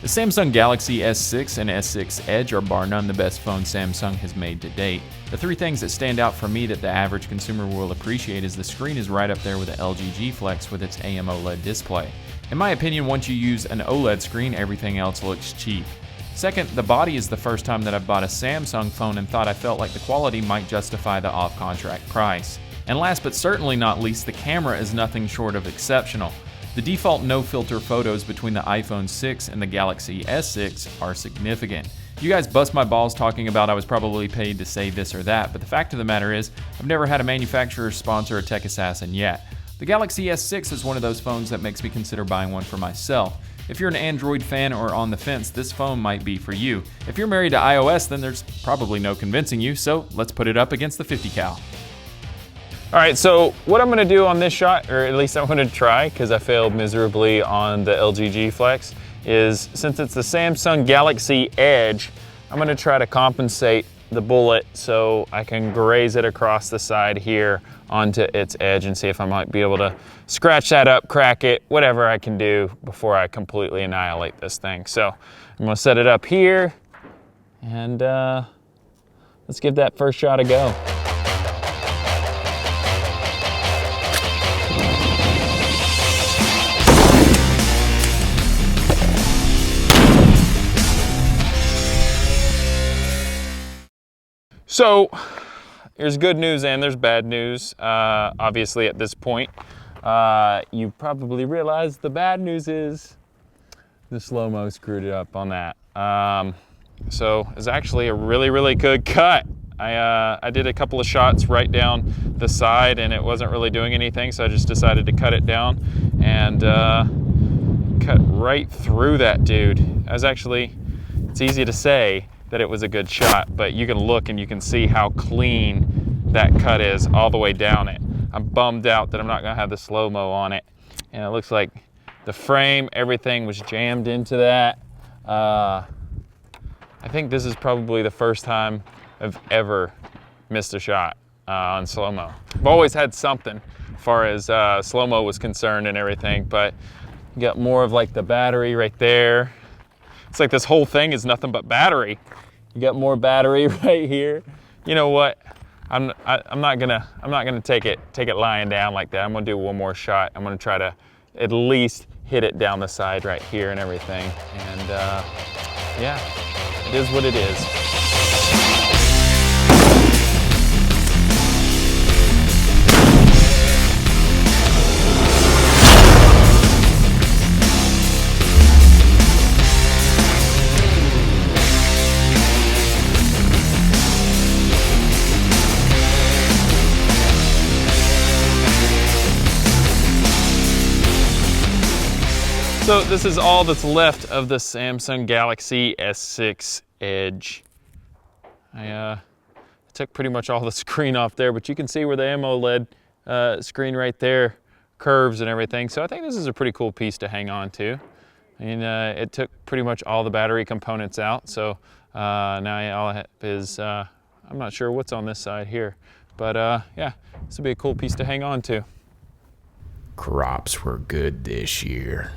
The Samsung Galaxy S6 and S6 Edge are bar none the best phone Samsung has made to date. The three things that stand out for me that the average consumer will appreciate is the screen is right up there with the LG G Flex with its AMOLED display. In my opinion, once you use an OLED screen, everything else looks cheap. Second, the body is the first time that I've bought a Samsung phone and thought I felt like the quality might justify the off-contract price. And last but certainly not least, the camera is nothing short of exceptional. The default no-filter photos between the iPhone 6 and the Galaxy S6 are significant. You guys bust my balls talking about I was probably paid to say this or that, but the fact of the matter is, I've never had a manufacturer sponsor a tech assassin yet. The Galaxy S6 is one of those phones that makes me consider buying one for myself. If you're an Android fan or on the fence, this phone might be for you. If you're married to iOS, then there's probably no convincing you, so let's put it up against the 50 cal. All right, so what I'm gonna do on this shot, or at least I'm gonna try, because I failed miserably on the LG G Flex, is since it's the Samsung Galaxy Edge, I'm gonna try to compensate the bullet so I can graze it across the side here onto its edge and see if I might be able to scratch that up, crack it, whatever I can do before I completely annihilate this thing. So I'm gonna set it up here and let's give that first shot a go. So there's good news and there's bad news. Obviously at this point, you probably realized the bad news is the slow-mo screwed it up on that. So it's actually a really good cut. I did a couple of shots right down the side and it wasn't really doing anything, so I just decided to cut it down and cut right through that dude. It's easy to say that it was a good shot, but you can look and you can see how clean that cut is all the way down it. I'm bummed out that I'm not gonna have the slow-mo on it. And it looks like the frame, everything was jammed into that. I think this is probably the first time I've ever missed a shot on slow-mo. I've always had something as far as slow-mo was concerned and everything, but you got more of like the battery right there. It's like this whole thing is nothing but battery. You got more battery right here. You know what? I'm not gonna take it lying down like that. I'm gonna do one more shot. I'm gonna try to at least hit it down the side right here and everything. And yeah, it is what it is. So this is all that's left of the Samsung Galaxy S6 Edge. I took pretty much all the screen off there, but you can see where the AMOLED screen right there curves and everything. So I think this is a pretty cool piece to hang on to. And it took pretty much all the battery components out. So now all I have is, I'm not sure what's on this side here, but yeah, this would be a cool piece to hang on to. Crops were good this year.